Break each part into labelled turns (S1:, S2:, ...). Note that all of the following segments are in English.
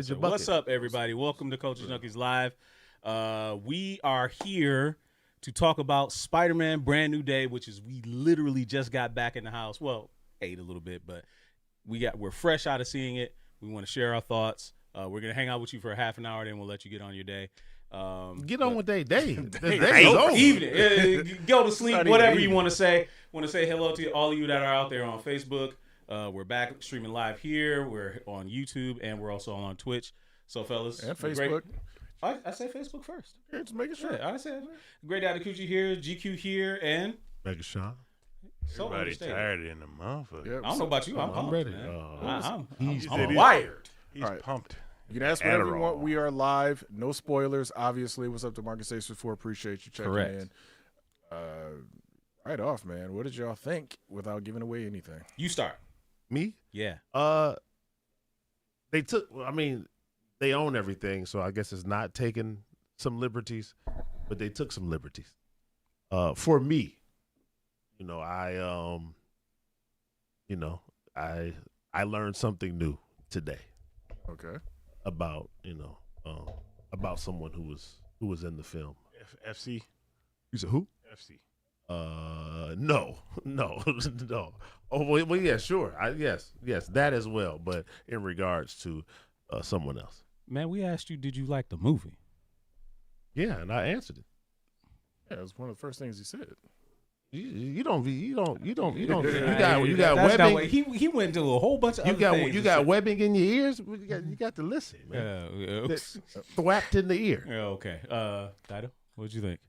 S1: is your bucket?
S2: What's up, everybody? Welcome to Culture Junkies Live. We are here to talk about Spider-Man Brand New Day, which is we literally just got back in the house. Well, ate a little bit, but we're fresh out of seeing it. We want to share our thoughts. We're gonna hang out with you for a half an hour, then we'll let you get on your day.
S1: Get on with their day.
S2: Evening. Go to sleep. Whatever you want to say. Want to say hello to all of you that are out there on Facebook. We're back streaming live here. We're on YouTube and we're also on Twitch. So, fellas,
S3: and Facebook.
S2: I say Facebook first.
S3: Yeah, just making sure.
S2: Yeah, I said Great Daddy Coochie here, GQ here, and
S1: Mega Sean.
S2: So
S4: everybody tired in the motherfucker.
S3: Yep.
S2: I don't know about you. I'm
S1: ready.
S2: Man.
S1: I'm
S2: wired.
S4: He's pumped.
S3: You can ask whatever you want. We are live. No spoilers, obviously. What's up to Marcus Ace for? Appreciate you checking in. Right off, man. What did y'all think without giving away anything?
S2: You start.
S1: Me?
S2: Yeah.
S1: They own everything, so I guess it's not taking some liberties, but they took some liberties. For me, I learned something new today.
S3: Okay.
S1: About someone who was in the film.
S4: FC.
S1: You said who?
S4: FC.
S1: No. Oh, well, yeah, sure. Yes, that as well. But in regards to someone else.
S2: Man, we asked you, did you like the movie?
S1: Yeah, and I answered it.
S3: Yeah, it was one of the first things he said.
S1: You got webbing.
S2: He went to a whole bunch of other things.
S1: You got webbing in your ears. You got to listen, man. Thwapped in the ear.
S2: Yeah, okay. Dido, what'd you think?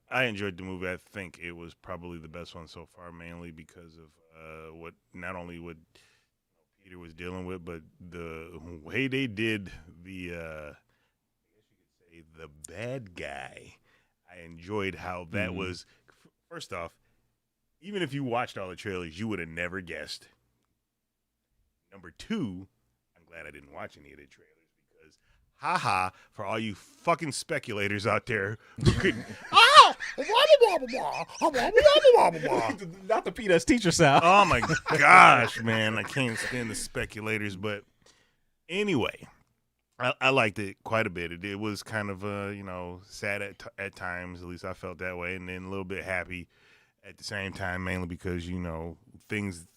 S4: I enjoyed the movie. I think it was probably the best one so far, mainly because of what Peter was dealing with, but the way they did the bad guy. I enjoyed how that was. First off, even if you watched all the trailers, you would have never guessed. Number two, I'm glad I didn't watch any of the trailers because, for all you fucking speculators out there who couldn't,
S2: not the Peter's teacher sound.
S4: Oh my gosh, man, I can't stand the speculators. But anyway, I liked it quite a bit. It was kind of sad at times. At least I felt that way, and then a little bit happy at the same time, mainly because things.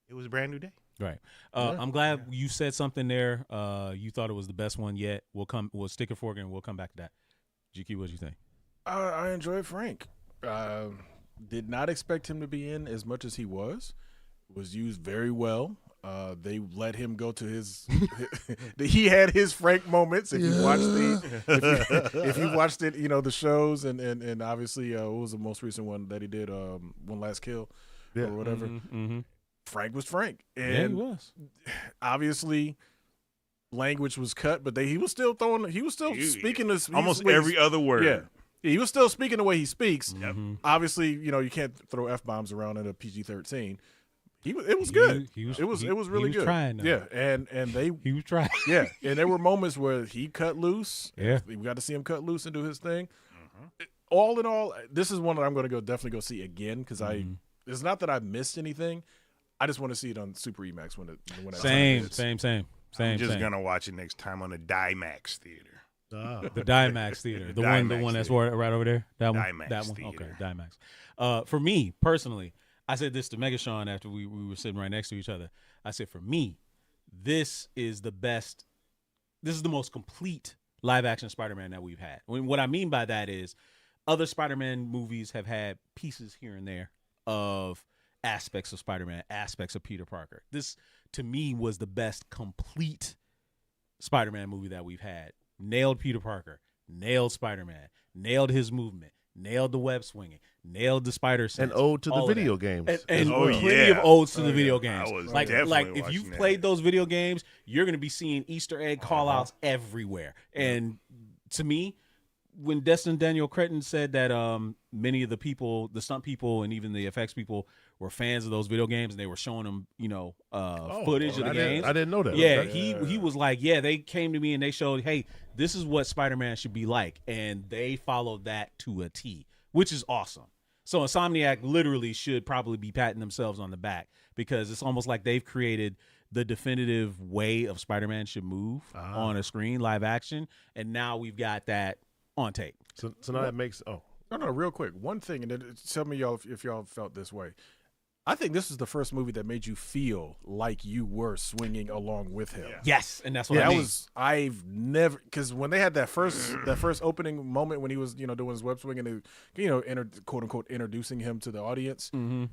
S4: It was a brand new day.
S2: Right. I'm glad you said something there. You thought it was the best one yet. We'll stick it forward and we'll come back to that. GQ, what do you think?
S3: I enjoyed Frank. Did not expect him to be in as much as he was. Was used very well. They let him go to his. He had his Frank moments. If you watched it, the shows and obviously what was the most recent one that he did? One Last Kill, or whatever.
S2: Mm-hmm.
S3: Frank was Frank, and
S2: yeah, he was.
S3: Obviously, language was cut, but he was still throwing. He was still speaking this
S4: almost every other word.
S3: Yeah. He was still speaking the way he speaks.
S2: Mm-hmm.
S3: Obviously, you can't throw F-bombs around in a PG-13. It was good. It was really good.
S2: Trying,
S3: yeah, and
S2: he was trying.
S3: Yeah, and there were moments where he cut loose.
S2: Yeah,
S3: we got to see him cut loose and do his thing. All in all, this is one that I'm going to definitely go see again because it's not that I missed anything. I just want to see it on Super EMAX when
S2: same.
S4: I'm just gonna watch it next time on the DIMAX theater.
S2: The DIMAX theater, the one that's right over there. That one. Okay, DIMAX. For me personally, I said this to Megashawn after we were sitting right next to each other. I said, for me, this is the best. This is the most complete live action Spider-Man that we've had. What I mean by that is, other Spider-Man movies have had pieces here and there of aspects of Spider-Man, aspects of Peter Parker. This, to me, was the best complete Spider-Man movie that we've had. Nailed Peter Parker, nailed Spider-Man, nailed his movement, nailed the web swinging, nailed the spider sense.
S1: And ode to the video games.
S2: And plenty of odes to the video games. Like if you've played those video games, you're going to be seeing Easter egg call-outs everywhere. And to me, when Destin Daniel Cretton said that many of the people, the stunt people and even the effects people were fans of those video games and they were showing them, footage of the games.
S1: I didn't know that.
S2: Yeah, he was like, they came to me and they showed, hey, this is what Spider-Man should be like. And they followed that to a T, which is awesome. So Insomniac literally should probably be patting themselves on the back because it's almost like they've created the definitive way of Spider-Man should move on a screen, live action, and now we've got that on tape.
S1: So now that makes
S3: No, real quick. One thing, and then tell me y'all if y'all felt this way. I think this is the first movie that made you feel like you were swinging along with him.
S4: Yeah.
S2: Yes, and that's what I mean.
S3: I've never, because when they had that first opening moment when he was doing his web swing and they, quote unquote introducing him to the audience.
S2: Mm-hmm.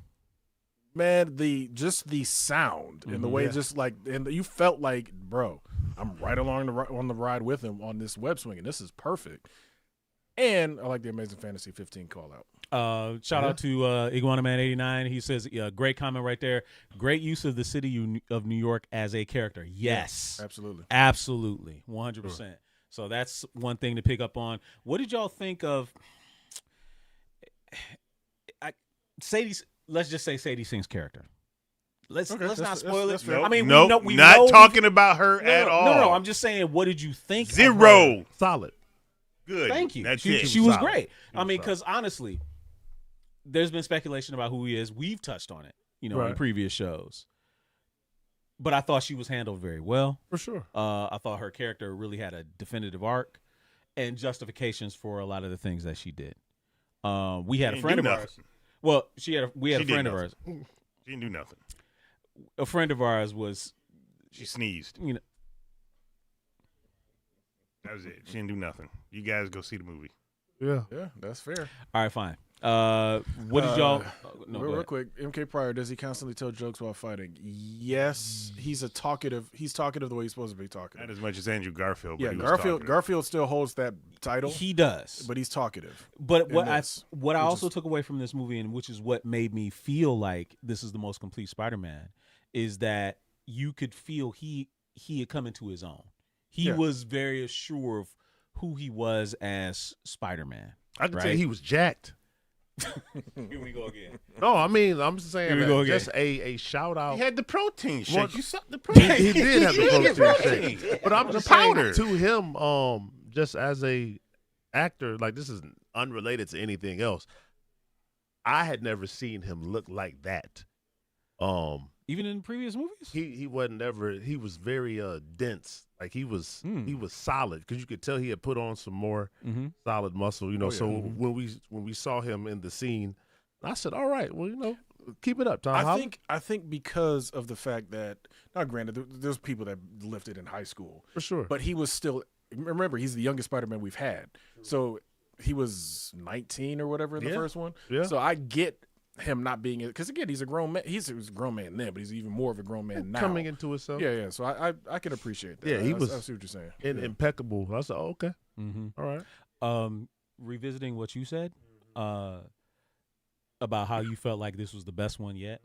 S3: Man, the sound and the way and you felt like, bro, I'm right along on the ride with him on this web swing, and this is perfect. And I like the Amazing Fantasy 15 call out.
S2: Shout out to Iguana Man 89. He says, great comment right there. Great use of the city of New York as a character. Yes.
S3: Absolutely.
S2: Absolutely. 100%. Sure. So that's one thing to pick up on. What did y'all think of Sadie's? Let's just say Sadie Sink's character. Let's not spoil it.
S4: Nope,
S2: I mean, we
S4: not
S2: know
S4: talking about her at all.
S2: No. I'm just saying, what did you think?
S4: Zero.
S1: solid.
S4: Good.
S2: Thank you.
S4: That's
S2: she was great. I mean, because honestly, there's been speculation about who he is. We've touched on it, in previous shows. But I thought she was handled very well.
S1: For sure.
S2: I thought her character really had a definitive arc and justifications for a lot of the things that she did. We had a friend of ours. Well, we had a friend of ours.
S4: She didn't do nothing.
S2: A friend of ours was.
S4: She sneezed. That was it. She didn't do nothing. You guys go see the movie.
S3: Yeah, that's fair.
S2: All right, fine. What did y'all?
S3: Real quick, MK Pryor, does he constantly tell jokes while fighting? Yes, he's talkative the way he's supposed to be talking.
S4: Not as much as Andrew Garfield.
S3: Yeah,
S4: but
S3: Garfield still holds that title.
S2: He does,
S3: but he's talkative.
S2: But what I also took away from this movie, and which is what made me feel like this is the most complete Spider-Man, is that you could feel he had come into his own. He was very assured of who he was as Spider-Man.
S1: I could tell he was jacked.
S2: Here we go again.
S1: No, I mean, I'm just saying just a shout out.
S4: He had the protein shake. You saw the protein.
S1: He did have the protein shake. But I'm just saying to him, just as a actor, like this is unrelated to anything else. I had never seen him look like that.
S2: Even in previous movies,
S1: he wasn't ever. He was very dense. Like he was solid because you could tell he had put on some more solid muscle. When we saw him in the scene, I said, "All right, well, keep it up, Tom."
S3: I think because of the fact that, now granted, there's people that lifted in high school
S1: for sure,
S3: but he was still. Remember, he's the youngest Spider-Man we've had, so he was 19 or whatever in the first one. Yeah. So I get him not being it because again he's a grown man. He was a grown man then, but he's even more of a grown man now,
S1: coming into himself.
S3: Yeah. So I can appreciate that.
S1: Yeah, he
S3: was. I see what you're saying.
S1: Impeccable. I said, okay, all right.
S2: Revisiting what you said about how you felt like this was the best one yet.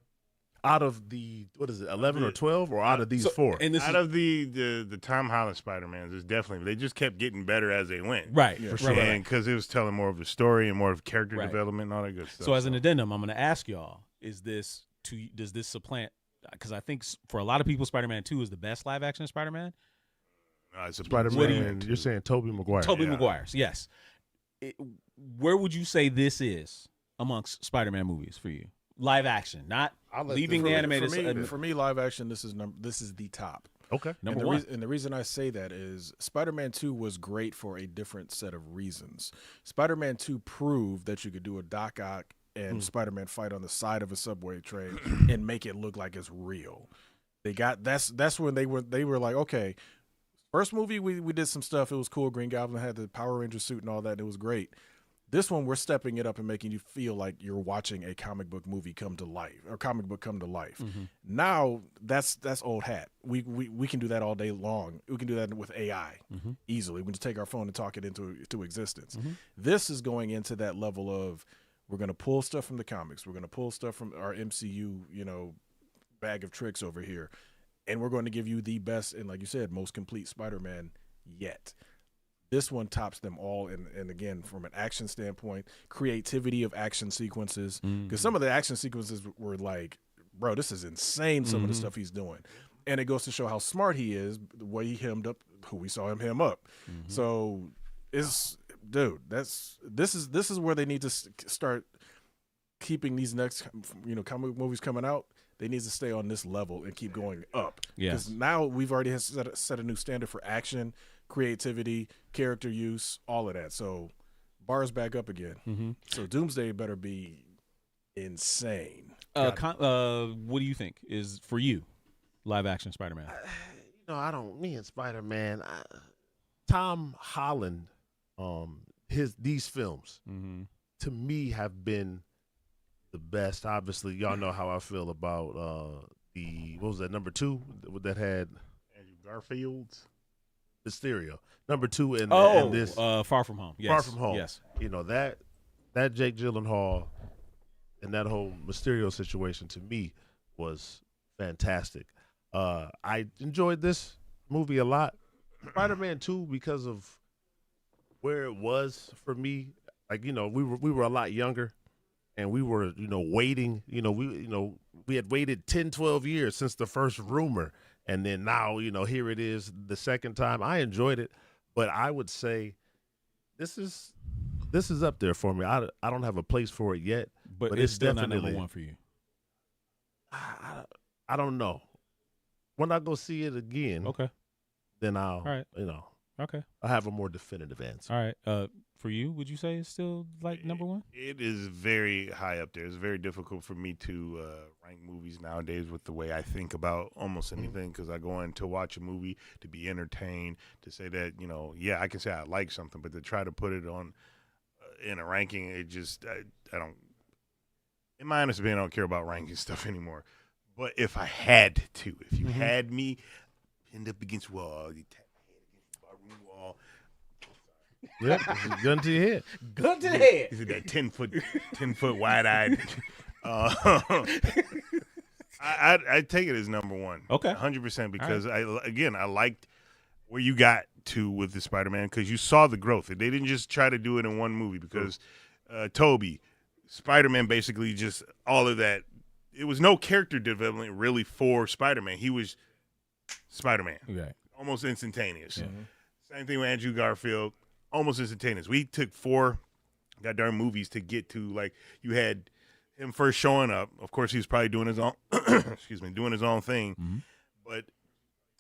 S1: Out of the 11 or 12, or out of these 4?
S4: And of the Tom Holland Spider-Mans, it's definitely they just kept getting better as they went.
S2: Right,
S1: for sure.
S4: And because it was telling more of the story and more of character development and all that good stuff.
S2: So as an addendum, I'm going to ask y'all: does this supplant? Because I think for a lot of people, Spider-Man 2 is the best live action Spider-Man.
S4: It's
S1: Spider-Man. You're saying Tobey Maguire?
S2: Tobey Maguire's, yes. Where would you say this is amongst Spider-Man movies for you? Live action, not leaving the animated.
S3: For me, live action. This is the top.
S1: Okay,
S3: number one. And the reason I say that is Spider-Man 2 was great for a different set of reasons. Spider-Man 2 proved that you could do a Doc Ock and Spider-Man fight on the side of a subway train and make it look like it's real. That's when they were like, okay. First movie we did some stuff. It was cool. Green Goblin had the Power Ranger suit and all that. And it was great. This one, we're stepping it up and making you feel like you're watching a comic book movie come to life, or comic book come to life. Now, that's old hat. We can do that all day long. We can do that with AI easily. We can just take our phone and talk it into existence. This is going into that level of we're going to pull stuff from the comics. We're going to pull stuff from our MCU, bag of tricks over here, and we're going to give you the best and, like you said, most complete Spider-Man yet. This one tops them all, and again, from an action standpoint, creativity of action sequences, because some of the action sequences were like, bro, this is insane, some of the stuff he's doing. And it goes to show how smart he is, the way he hemmed up who we saw him hem up. So, this is where they need to start keeping these next, comic movies coming out. they need to stay on this level and keep going up.
S2: Yes.
S3: Because now we've already set a new standard for action, creativity, character use, all of that. So bars back up again.
S2: Mm-hmm.
S3: So Doomsday better be insane.
S2: What do you think is for you live action Spider-Man?
S1: Me and Spider-Man, Tom Holland, these films to me have been the best. Obviously, y'all know how I feel about what was that, number 2 that had
S4: Andrew Garfield's
S1: Mysterio. Number 2 in this
S2: Far From Home. Yes.
S1: Far From Home.
S2: Yes.
S1: That Jake Gyllenhaal and that whole Mysterio situation to me was fantastic. I enjoyed this movie a lot. Spider-Man 2 because of where it was for me. Like, we were a lot younger and we were, waiting, we had waited 10, 12 years since the first rumor. And then now, here it is the second time. I enjoyed it, but I would say this is up there for me. I don't have a place for it yet, but
S2: it's still
S1: definitely
S2: not number 1 for you.
S1: I don't know. When I go see it again,
S2: okay,
S1: then I'll,
S2: all right. Okay,
S1: I'll have a more definitive answer.
S2: All right. For you, would you say it's still like number 1?
S4: It is very high up there. It's very difficult for me to rank movies nowadays with the way I think about almost anything, because I go in to watch a movie to be entertained, to say that, I can say I like something, but to try to put it on in a ranking, it just, I don't, in my honest opinion, I don't care about ranking stuff anymore. But if I had to, if you had me pinned up against the wall, you tap my head against the barroom wall.
S1: Yep, gun to your head.
S2: Gun to the head.
S4: Is it that 10-foot wide-eyed? I take it as number 1.
S2: Okay.
S4: 100%, because I liked where you got to with the Spider-Man, because you saw the growth. They didn't just try to do it in one movie, because Toby, Spider-Man, basically just all of that. It was no character development really for Spider-Man. He was Spider-Man.
S2: Right.
S4: Almost instantaneous. Mm-hmm. Same thing with Andrew Garfield. Almost instantaneous. We took 4 goddamn movies to get to, like, you had him first showing up. Of course, he was probably doing his own doing his own thing. Mm-hmm. But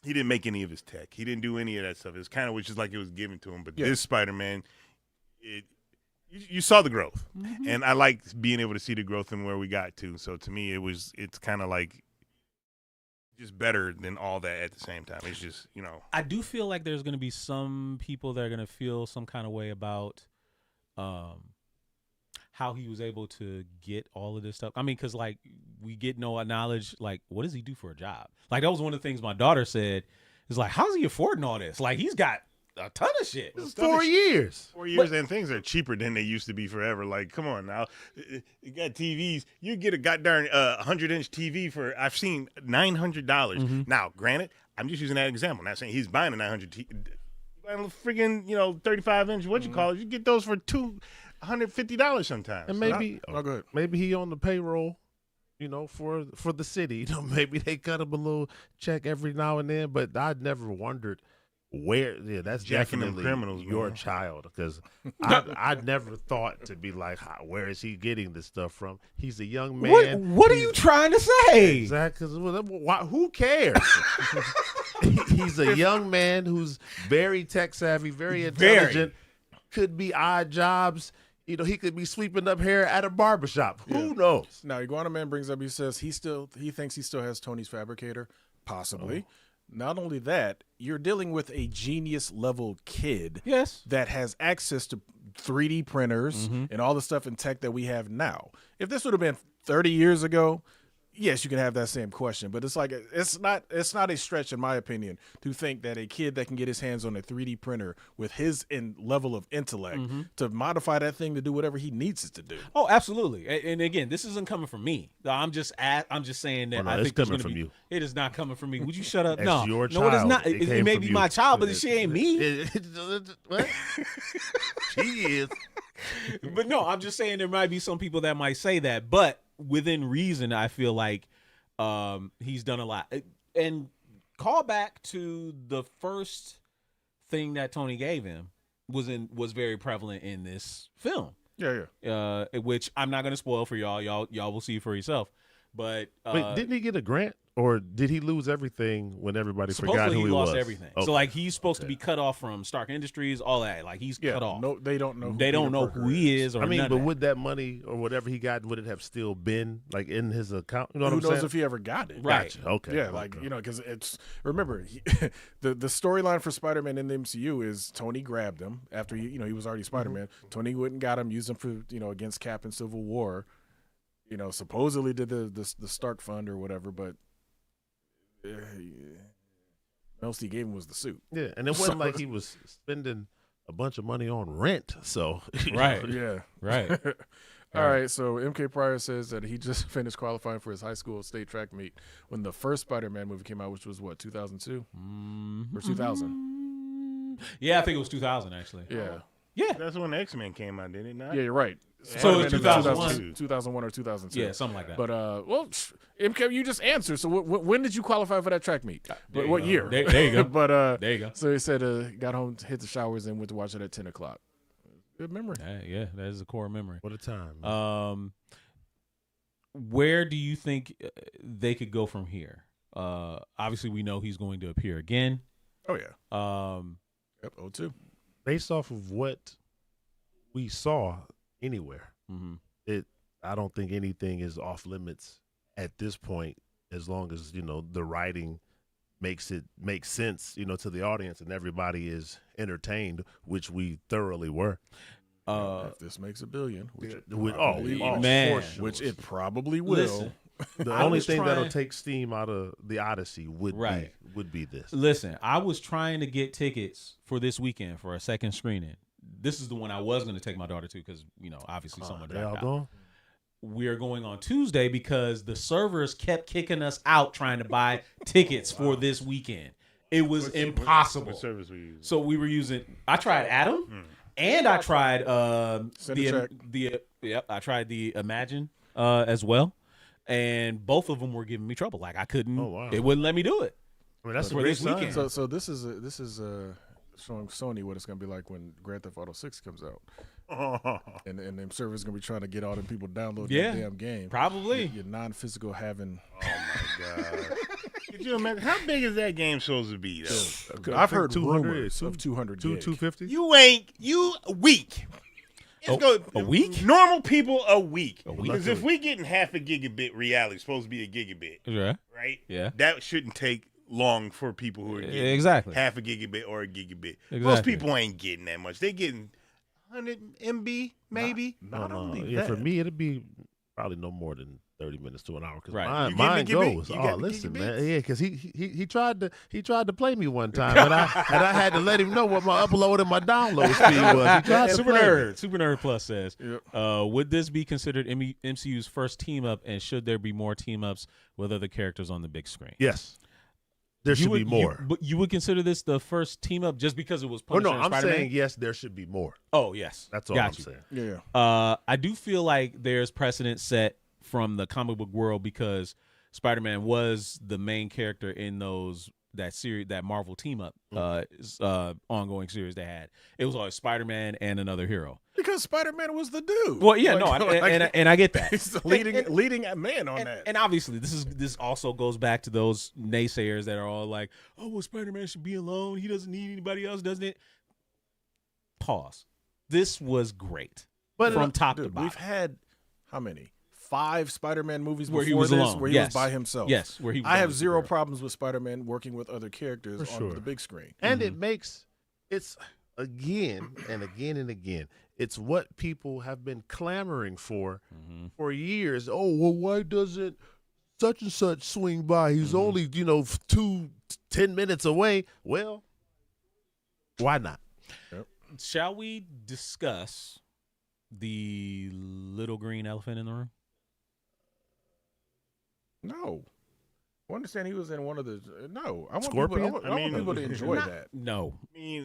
S4: he didn't make any of his tech. He didn't do any of that stuff. It was kind of just like it was given to him. But this Spider-Man, you saw the growth, and I like being able to see the growth and where we got to. So to me, it's kind of like just better than all that at the same time. It's just,
S2: I do feel like there's going to be some people that are going to feel some kind of way about how he was able to get all of this stuff. I mean, because, like, we get no knowledge, like, what does he do for a job? Like, that was one of the things my daughter said. Is like, how's he affording all this? Like, he's got a ton of shit.
S1: It's 4 years.
S4: 4 years, and things are cheaper than they used to be forever. Like, come on now. You got TVs. You get a goddamn 100-inch TV for, I've seen $900. Mm-hmm. Now, granted, I'm just using that example. Not saying he's buying a 900 TV. Buying a freaking, 35-inch, what you call it. You get those for $250 sometimes.
S1: And maybe, maybe he on the payroll, for the city. Maybe they cut him a little check every now and then. But I never wondered where. Yeah, that's
S4: Jacking
S1: definitely
S4: them criminals,
S1: your
S4: man.
S1: child, because I never thought to be like, where is he getting this stuff from? He's a young man.
S2: What are you trying to say?
S1: Exactly. Who cares? He's a young man who's very tech savvy, very intelligent. Could be odd jobs. He could be sweeping up hair at a barbershop. Who knows?
S3: Now, Iguana Man brings up, he says he thinks he still has Tony's Fabricator. Possibly. Not only that, you're dealing with a genius level kid that has access to 3D printers and all the stuff in tech that we have now. If this would have been 30 years ago, yes, you can have that same question, but it's like it's not a stretch, in my opinion, to think that a kid that can get his hands on a 3D printer with his level of intellect to modify that thing to do whatever he needs it to do.
S2: Oh, absolutely. And again, this isn't coming from me. I'm just saying that I think
S1: it's coming from you.
S2: It is not coming from me. Would you shut up?
S1: That's your child.
S2: No, it is not. It may be my child, but she ain't me.
S1: What? She is.
S2: But no, I'm just saying there might be some people that might say that, but within reason, I feel like he's done a lot. And call back to the first thing that Tony gave him was very prevalent in this film.
S3: Yeah.
S2: Which I'm not going to spoil for y'all. Y'all will see for yourself. But
S1: wait, didn't he get a grant, or did he lose everything when everybody forgot who he was?
S2: Supposedly he lost everything. Okay. So like he's supposed to be cut off from Stark Industries, all that. Like he's cut off.
S3: No, they don't know.
S2: They don't know who he is. Or
S1: I mean,
S2: none
S1: but
S2: of
S1: would that money or whatever he got, would it have still been like in his account? You know what
S3: Who
S1: I'm
S3: knows
S1: saying?
S3: if he ever got it?
S2: Right.
S1: Gotcha. Okay.
S3: Yeah, like because it's remember the storyline for Spider-Man in the MCU is Tony grabbed him after he was already Spider-Man. Tony went and got him, used him for against Cap in Civil War. Supposedly did the Stark Fund or whatever, but else he gave him was the suit.
S1: Yeah, and it wasn't like he was spending a bunch of money on rent. So
S2: right,
S3: yeah,
S2: right.
S3: All right, so MK Pryor says that he just finished qualifying for his high school state track meet when the first Spider-Man movie came out, which was what, 2002 or 2000?
S2: Yeah, I think it was 2000 actually.
S3: Yeah.
S2: Yeah,
S4: that's when X-Men came out, didn't it not?
S3: Yeah, you're right.
S2: So it's 2001.
S3: 2001 or 2002.
S2: Yeah, something like that.
S3: But MK, you just answered. So when did you qualify for that track meet? What year?
S2: There you go.
S3: But
S2: there you go.
S3: So he said got home, hit the showers, and went to watch it at 10 o'clock. Good memory.
S2: Yeah, that is a core memory.
S1: What a time.
S2: Where do you think they could go from here? Obviously, we know he's going to appear again.
S3: Oh yeah. Yep. 02.
S1: Based off of what we saw anywhere, I don't think anything is off limits at this point, as long as the writing makes sense to the audience and everybody is entertained, which we thoroughly were.
S3: If this makes $1 billion, which it probably will.
S2: Listen,
S1: the only thing that'll take steam out of the Odyssey would be this.
S2: Listen, I was trying to get tickets for this weekend for a second screening. This is the one I was going to take my daughter to because obviously someone dropped out. We are going on Tuesday because the servers kept kicking us out trying to buy tickets for this weekend. It was impossible.
S4: What service were you using?
S2: So we were using. I tried Adam, and I tried I tried the Imagine as well, and both of them were giving me trouble. Like I couldn't.
S1: Oh, wow.
S2: It wouldn't let me do it.
S1: I mean, that's
S2: for this weekend.
S3: So this is showing Sony what it's gonna be like when Grand Theft Auto 6 comes out. And them servers gonna be trying to get all them people download that damn game.
S2: Probably
S3: your non-physical having.
S4: Oh my god! Could you imagine how big is that game supposed to be though?
S3: I've heard rumors of 200 gig.
S1: 250.
S4: You weak.
S2: A week?
S4: Normal people a week. Because if we getting half a gigabit reality, it's supposed to be a gigabit.
S2: Yeah.
S4: Right.
S2: Yeah.
S4: That shouldn't take long for people who are getting half a gigabit or a gigabit.
S2: Exactly.
S4: Most people ain't getting that much. They getting 100 MB maybe.
S3: Not only
S1: Yeah,
S3: that.
S1: for me it'd be probably no more than 30 minutes to an hour because
S2: Right.
S1: mine goes. Listen, man, yeah, because he tried to play me one time, and I had to let him know what my upload and my download speed was. He tried to
S2: Super
S1: play
S2: Nerd.
S1: me.
S2: Super Nerd Plus says, would this be considered MCU's first team up, and should there be more team ups with other characters on the big screen?
S1: Yes, there should be more.
S2: But you would consider this the first team up just because it was Punisher and
S1: I'm
S2: Spider-Man?
S1: saying yes, there should be more.
S2: Oh, yes.
S1: That's all I'm saying.
S3: Yeah.
S2: I do feel like there's precedent set from the comic book world because Spider-Man was the main character in that Marvel team up ongoing series they had. It was always Spider-Man and another hero.
S3: Because Spider-Man was the dude.
S2: Well, yeah, and I get that.
S3: He's the leading man on that.
S2: And obviously, this also goes back to those naysayers that are all like, "Oh, well, Spider-Man should be alone. He doesn't need anybody else, doesn't it?" Pause. This was great, but from top to bottom.
S3: We've had how many? 5 Spider-Man movies
S2: where
S3: before
S2: he was
S3: this,
S2: alone.
S3: where he was by himself.
S2: Yes, where he was
S3: I have zero problems with Spider-Man working with other characters on the big screen.
S1: And it's again and again and again. It's what people have been clamoring for years. Oh, well, why doesn't such and such swing by? He's only, 10 minutes away. Well, why not?
S3: Yep.
S2: Shall we discuss the little green elephant in the room?
S3: No. I understand he was in one of the. No. I want
S1: Scorpion?
S3: people to enjoy that.
S2: No.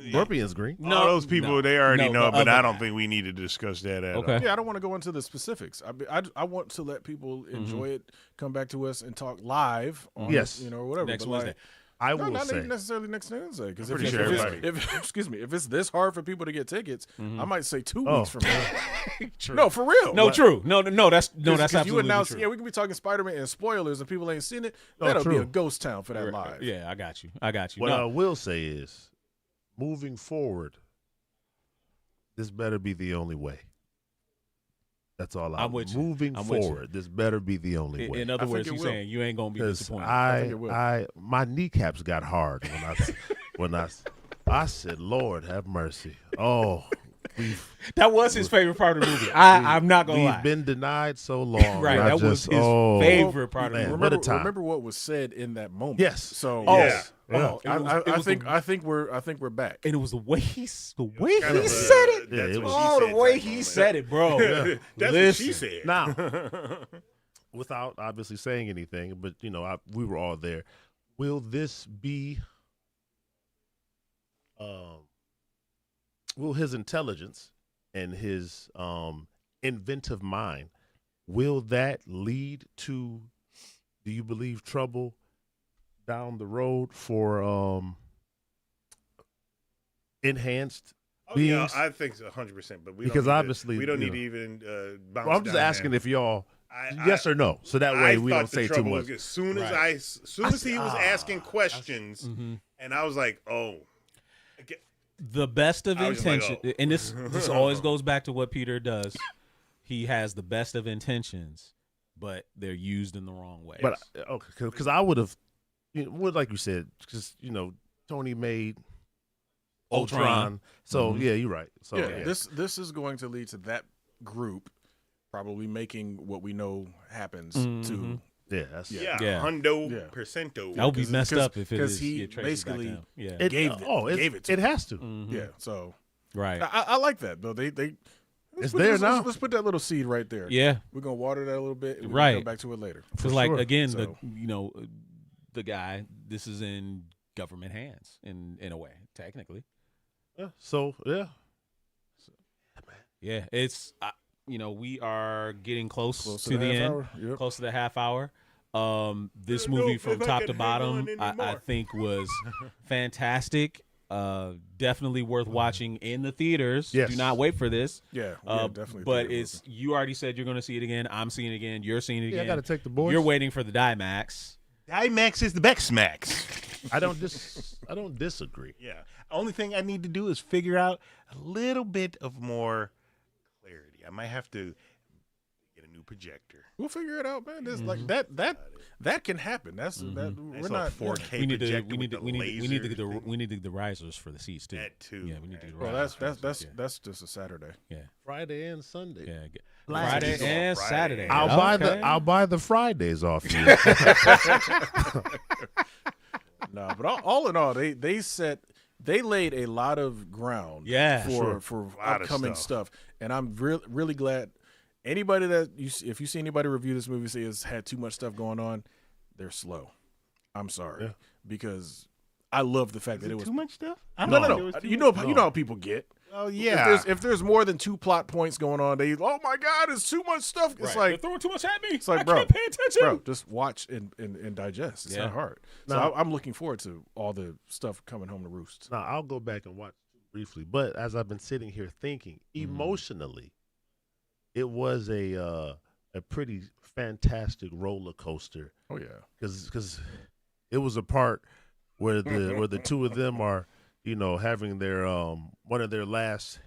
S1: Scorpion's green.
S4: No, those people, they already know it, but I don't
S2: guy.
S4: think we need to discuss that at all.
S3: Yeah, I don't want to go into the specifics. I want to let people enjoy it, come back to us, and talk live on
S1: Yes.
S3: or whatever.
S2: Next
S3: but
S2: Wednesday.
S1: I will
S3: not
S1: say
S3: even necessarily next Wednesday. Because if it's this hard for people to get tickets, I might say 2 weeks from now. No, for real.
S2: No, true. No, that's absolutely
S3: you announce,
S2: true.
S3: Yeah, we can be talking Spider-Man and spoilers, and people ain't seen it. That'll be a ghost town for that live.
S2: Yeah, I got you.
S1: What I will say is, moving forward, this better be the only way. That's all I'm with you. Moving forward, this better be the only way.
S2: In other words, you're saying you ain't gonna be disappointed.
S1: My kneecaps got hard when I said, "Lord, have mercy." Oh,
S2: that was his favorite part of the movie. I'm not gonna lie.
S1: We've been denied so long.
S2: Right, that was his favorite part of the movie.
S3: Remember what was said in that moment.
S1: Yes.
S3: So I think we're back.
S2: And it was the way he said it. The way he said it, bro.
S4: That's what she said.
S1: Now, without obviously saying anything, but we were all there. Will this be? Will his intelligence and his inventive mind, will that lead to, do you believe, trouble down the road for enhanced beings?
S4: Yeah, I think so, 100%. But we don't need to even bounce.
S1: Well, I'm just asking if y'all yes or no, so that way we don't say too much.
S4: As soon as he was asking questions, and I was like, oh.
S2: The best of intention, and this always goes back to what Peter does. He has the best of intentions, but they're used in the wrong way.
S1: But because I would have, like you said, because Tony made Ultron. So yeah, you're right. So
S3: this is going to lead to that group probably making what we know happens to.
S4: Hundo percento.
S2: That would be messed up if it is.
S3: Because he basically
S1: gave it. It has to.
S3: Yeah. So
S2: right.
S3: I like that though.
S1: It's there now.
S3: Let's put that little seed right there.
S2: Yeah.
S3: We're gonna water that a little bit. And
S2: right.
S3: We'll come back to it later.
S2: Because again, the guy. This is in government hands in a way, technically.
S1: Yeah. So yeah.
S2: Yeah. It's. We are getting close to the end, close to the half hour. This movie from top to bottom, I think was fantastic. Definitely worth watching in the theaters.
S1: Yes.
S2: Do not wait for this.
S3: Yeah, definitely.
S2: But you already said you're going to see it again. I'm seeing it again. You're seeing it again.
S1: I got to take the boys.
S2: You're waiting for the DIMAX.
S4: DIMAX is the best max.
S1: I don't disagree.
S4: Yeah. Only thing I need to do is figure out a little bit of more clarity. I might have to get a new projector.
S3: We'll figure it out, man. There's like that can happen. That's that. We're not
S4: 4K projector. We
S2: need to get the risers for the seats too.
S4: That too.
S2: Yeah, we need to do the
S3: risers. That's just a Saturday.
S2: Yeah,
S1: Friday and Sunday.
S2: Yeah, Friday and Saturday.
S1: I'll buy the Fridays off you.
S3: No, but all in all, they laid a lot of ground.
S2: Yeah,
S3: for upcoming stuff, and I'm really glad. Anybody if you see anybody review this movie say it's had too much stuff going on, they're slow. I'm sorry because I love the fact that it was
S4: too much stuff.
S3: No. You know how people get.
S4: Oh yeah.
S3: If there's more than 2 plot points going on, oh my God, it's too much stuff. It's like
S2: they're throwing too much at me.
S3: It's like,
S2: I can't pay attention.
S3: Bro, just watch and digest. It's not hard. So I'm looking forward to all the stuff coming home to roost.
S1: Now I'll go back and watch briefly, but as I've been sitting here thinking, emotionally, it was a pretty fantastic roller coaster.
S3: Oh yeah,
S1: because it was a part where the two of them are having their one of their last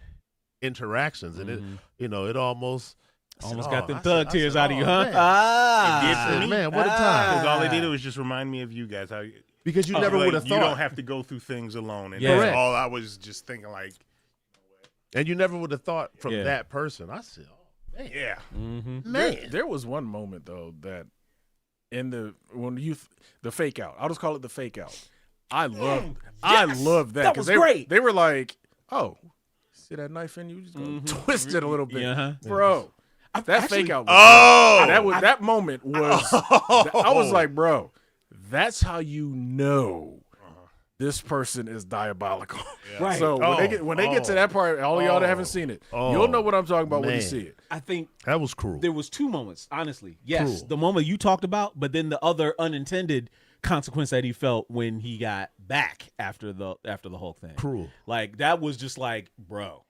S1: interactions, and it almost
S2: got them thug tears out of you, huh?
S4: Man. It did for me.
S1: Man, what a time!
S4: Because all they did was just remind me of you guys.
S1: Because you never would have thought
S4: you don't have to go through things alone, and
S1: Correct.
S4: all I was just thinking
S1: and you never would have thought from that person. I said, oh man,
S4: yeah,
S1: man.
S3: There was one moment though that in the fake out. I'll just call it the fake out. I loved that
S2: because
S3: they were like, oh, see that knife in you? Just go twist it a little bit, bro. That fake out. That moment was. I was like, bro, that's how you know this person is diabolical.
S2: Yeah. Right.
S3: So when they get to that part, all y'all that haven't seen it, you'll know what I'm talking about when you see it.
S2: I think
S1: that was cruel.
S2: There was 2 moments, honestly. Yes,
S1: cruel.
S2: The moment you talked about, but then the other unintended consequence that he felt when he got back after the Hulk thing.
S1: Cruel.
S2: Like that was just like, bro.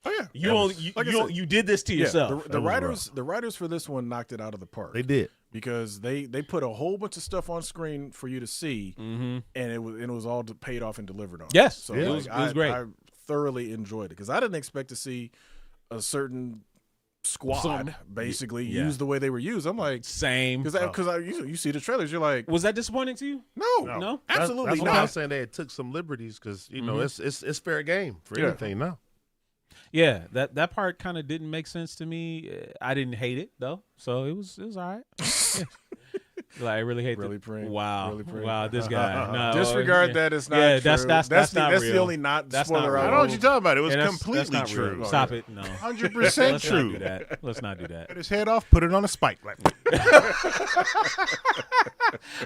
S3: Oh yeah,
S2: you did this to yourself.
S3: The writers for this one knocked it out of the park.
S1: They did,
S3: because they put a whole bunch of stuff on screen for you to see, and it was all paid off and delivered on.
S2: Yes,
S3: so
S2: it was great.
S3: I thoroughly enjoyed it because I didn't expect to see a certain squad basically used the way they were used. I'm like,
S2: same,
S3: because you see the trailers, you're like,
S2: was that disappointing to you?
S3: No, absolutely
S1: that's
S3: not.
S1: why I'm saying they took some liberties because know it's fair game for anything now.
S2: Yeah, that part kind of didn't make sense to me. I didn't hate it though, so it was all right. Like, I really hate wow, this guy. No,
S3: disregard that. It's not.
S2: Yeah,
S3: true.
S2: That's not real.
S3: That's the only spoiler.
S4: I don't know what you're talking about. It was completely true.
S2: Real. Stop it. No,
S4: 100% true.
S2: Let's not do that.
S4: Cut his head off. Put it on a spike.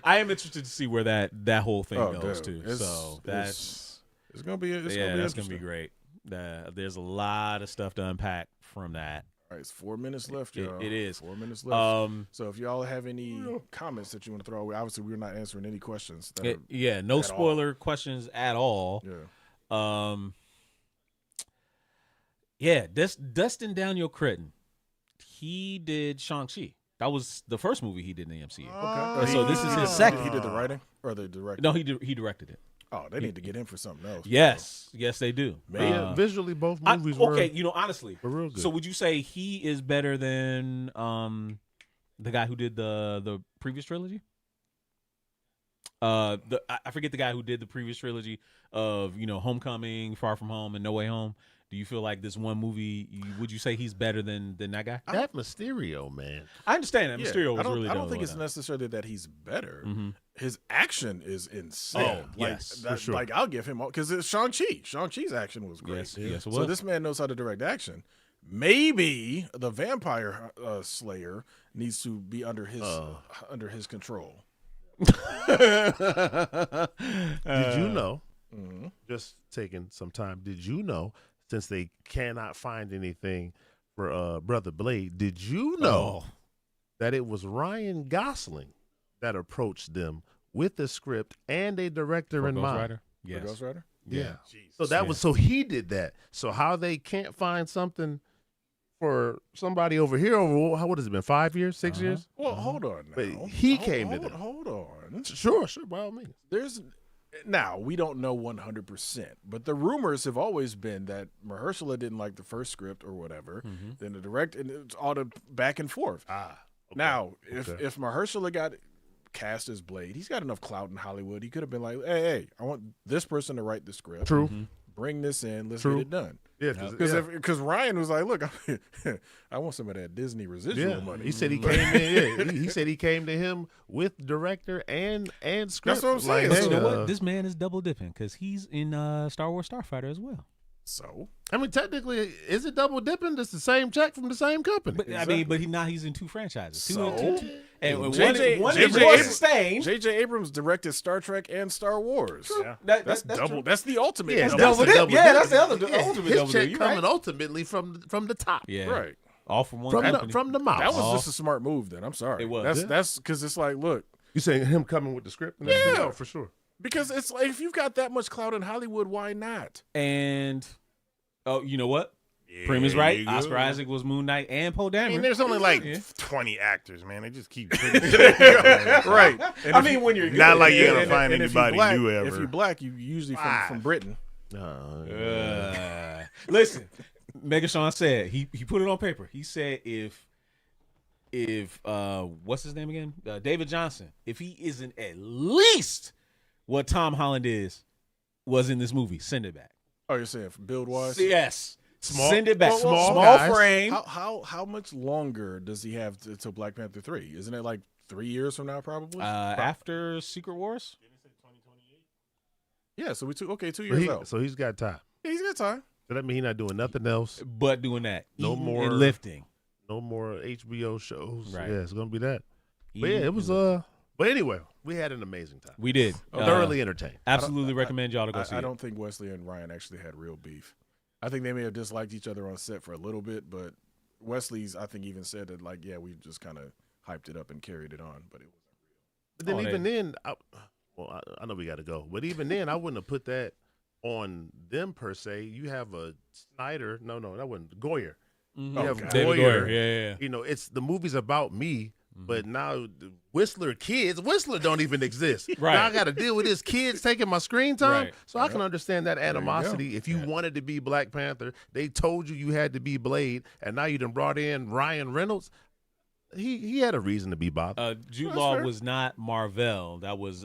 S2: I am interested to see where that whole thing goes too. So
S3: it's gonna be.
S2: That's gonna be great. There's a lot of stuff to unpack from that.
S3: All right, it's 4 minutes left, y'all.
S2: It is
S3: 4 minutes left. So if y'all have any comments that you want to throw away, obviously we're not answering any questions.
S2: No spoiler questions at all. Dustin Daniel Cretton. He did Shang-Chi. That was the first movie he did in the MCU. Okay. So this is his second.
S3: He did the writing or the directing?
S2: No, he directed it.
S3: Oh, they need to get him for something else.
S2: Yes, they do.
S1: Visually, both movies were
S2: honestly,
S1: were real good.
S2: So would you say he is better than the guy who did the previous trilogy? I forget the guy who did the previous trilogy of Homecoming, Far From Home, and No Way Home. Do you feel like this one movie? Would you say he's better than that guy?
S1: That Mysterio, man.
S2: I understand that Mysterio was really.
S3: I don't think it's necessarily that he's better. Mm-hmm. His action is insane.
S1: For sure.
S3: Like I'll give him all because it's Shang-Chi. Shang-Chi's action was great.
S2: Yes, it was.
S3: So this man knows how to direct action. Maybe the Vampire Slayer needs to be under his control.
S1: Did you know? Just taking some time. Did you know? Since they cannot find anything for Brother Blade, did you know that it was Ryan Gosling that approached them with the script and a director in mind?
S2: Rider? Yes.
S3: Ghost Rider?
S1: Yeah. So he did that. So how they can't find something for somebody over here what has it been, 5 years, 6 years?
S3: Well, hold on now.
S1: But he came to them.
S3: Hold on.
S1: Sure, by all means.
S3: Now, we don't know 100%, but the rumors have always been that Mahershala didn't like the first script or whatever. Mm-hmm. Then the director, and it's all the back and forth. Okay. Now, if Mahershala got cast as Blade, he's got enough clout in Hollywood. He could have been like, hey, I want this person to write the script.
S1: True.
S3: Mm-hmm. Bring this in. Let's get it done.
S1: Yeah,
S3: because Ryan was like, look, I want some of that Disney residual money.
S1: He said he came in. He said he came to him with director and script.
S3: That's what I'm saying.
S2: Like, you know what? This man is double dipping because he's in Star Wars Starfighter as well.
S3: So
S1: I mean, technically, is it double dipping? It's the same check from the same company.
S2: But exactly. He's in two franchises. Two, and one
S3: J.J.
S2: sustained.
S3: J.J. Abrams directed Star Trek and Star Wars.
S2: Yeah.
S3: That's double. True. That's the ultimate.
S1: Yeah,
S2: double dip. That's the ultimate
S1: his
S2: double
S1: check
S2: dip.
S1: coming ultimately from the top.
S2: Yeah,
S3: right.
S2: All from one company.
S1: From the mouth.
S3: That was just a smart move. Then I'm sorry.
S2: It was.
S3: That's because it's like, look,
S1: you saying him coming with the script? And
S3: yeah,
S1: for sure.
S3: Because it's like if you've got that much clout in Hollywood, why not?
S2: And you know what? Prim is right. Oscar Isaac was Moon Knight and Poe Dameron.
S4: I mean, there's only 20 actors, man. They just keep
S3: right. And
S2: I mean, when you're good,
S4: not like you're gonna find anybody new ever.
S3: If you're black, you usually from Britain.
S2: Listen, Megashawn said he put it on paper. He said if what's his name again? David Johnson. If he isn't at least what Tom Holland was in this movie, send it back.
S3: Oh, you're saying build wise?
S2: Yes. Send it back.
S1: Small
S2: frame.
S3: How much longer does he have until Black Panther 3? Isn't it like 3 years from now, probably?
S2: After Secret Wars?
S3: Yeah, so 2 years out.
S1: So he's got time.
S3: Yeah, he's got time.
S1: So that means he's not doing nothing else.
S2: But doing that.
S1: No more
S2: and lifting.
S1: No more HBO shows.
S2: Right.
S1: Yeah, it's gonna be that. But yeah, it was But anyway, we had an amazing time.
S2: We did.
S1: Thoroughly entertained.
S2: Absolutely recommend y'all to go see it.
S3: I don't think Wesley and Ryan actually had real beef. I think they may have disliked each other on set for a little bit, but Wesley's, I think, even said that, like, yeah, we just kind of hyped it up and carried it on, but it wasn't
S1: But then then, I know we got to go. But even then, I wouldn't have put that on them per se. You have a Snyder. No, that wasn't Goyer.
S2: Mm-hmm.
S1: You have
S2: Goyer. Yeah.
S1: You know, it's the movie's about me. But now Whistler don't even exist.
S2: Right.
S1: Now I got to deal with his kids taking my screen time.
S2: Right.
S1: So I can understand that animosity. If you wanted to be Black Panther, they told you had to be Blade, and now you done brought in Ryan Reynolds. He had a reason to be bothered.
S2: Jude Law was not Marvel. That was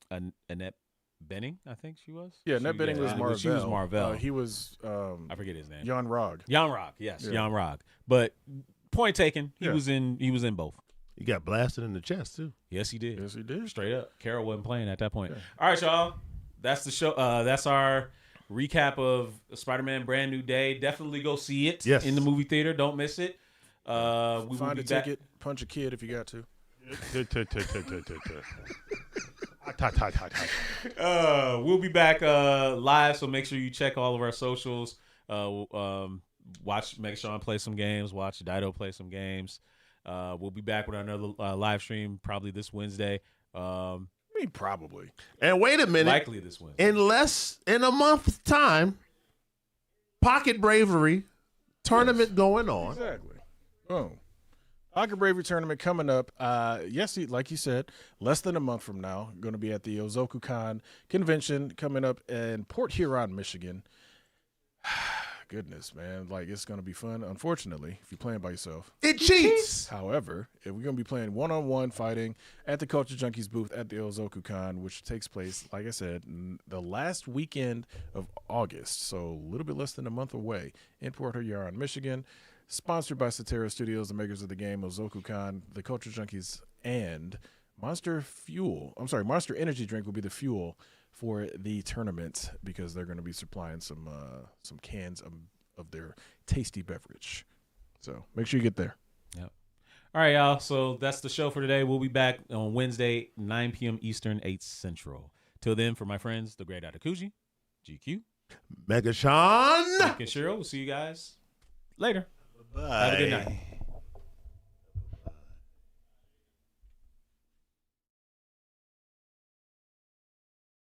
S2: Annette Bening, I think she was.
S3: Yeah, Annette Bening was Marvel.
S2: She was Marvel.
S3: He was
S2: I forget his name.
S3: Jan Rog.
S2: Yes, Jan Rog. But point taken, he was in both.
S1: He got blasted in the chest too.
S2: Yes, he did.
S3: Yes, he did.
S2: Straight up. Carol wasn't playing at that point. Yeah. All right, y'all. That's the show. That's our recap of Spider-Man Brand New Day. Definitely go see it in the movie theater. Don't miss it. We
S3: Find a ticket, punch a kid if you got to.
S2: We'll be back live, so make sure you check all of our socials. Watch Megashawn play some games. Watch Dido play some games. We'll be back with another live stream probably this Wednesday.
S3: Probably.
S1: And wait a minute.
S2: Likely this Wednesday.
S1: In a month's time, Pocket Bravery tournament going on.
S3: Exactly. Boom. Pocket Bravery tournament coming up. Yes, like you said, less than a month from now. Going to be at the Ozoku-Con convention coming up in Port Huron, Michigan. Goodness, man. Like, it's going to be fun. Unfortunately, if you're playing by yourself,
S1: it cheats.
S3: However, if we're going to be playing one-on-one fighting at the Culture Junkies booth at the Ozoku-Con, which takes place, like I said, the last weekend of August, so a little bit less than a month away in Port Huron, Michigan. Sponsored by Satera Studios, the makers of the game, Ozoku-Con, the Culture Junkies, and Monster Energy Drink will be the fuel for the tournament because they're going to be supplying some cans of their tasty beverage. So make sure you get there.
S2: Yep. All right, y'all. So that's the show for today. We'll be back on Wednesday, 9 p.m. Eastern, 8 Central. Till then, for my friends, the Great Adakuji, GQ,
S1: Megashawn,
S2: and Shiro, we'll see you guys later.
S4: Bye.
S2: Have a good night.